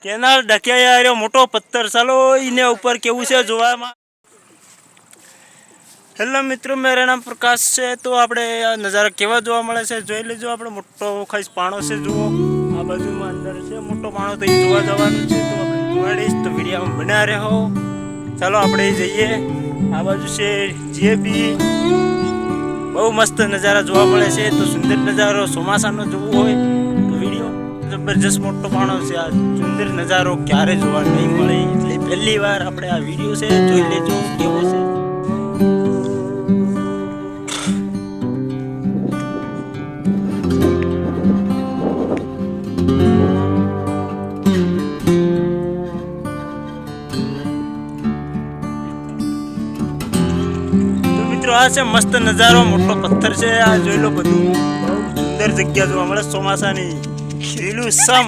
Canal ઢક્યા યાર મોટો પથ્થર ચાલો એને ઉપર કેવું છે જોવામાં। હેલો મિત્રો, मेरा नाम प्रकाश છે। તો આપણે આ નજારા કેવા જોવા મળે છે જોઈ લેજો। આપણે મોટો ખાસ પાણો છે, જુઓ આ બાજુમાં અંદર છે મોટો પાણો, તો એ જોવા જવાનું છે। તો આપણે જોવાડીશ, તો વિડીયોમાં બના રહો। ચાલો આપણે જઈએ। આ બાજુ છે જેબી, બહુ મસ્ત નજારા જોવા મળે છે। તો સુંદર નજારો ચોમાસાનો જોવો હોય તો વિડીયો જબરજસ્ત મોટો પાણો છે। આ સુંદર નજારો ક્યારે જોવા નહીં મળે, એટલે પહેલી વાર આપણે આ વિડીયો છે, જોઈ લેજો કેવો છે। આ છે મસ્ત નજારો, મોટો પથ્થર છે, આ જોઈ લો। બધું બહુ સુંદર જગ્યા જોવા મળે ચોમાસાની, લીલું સમ।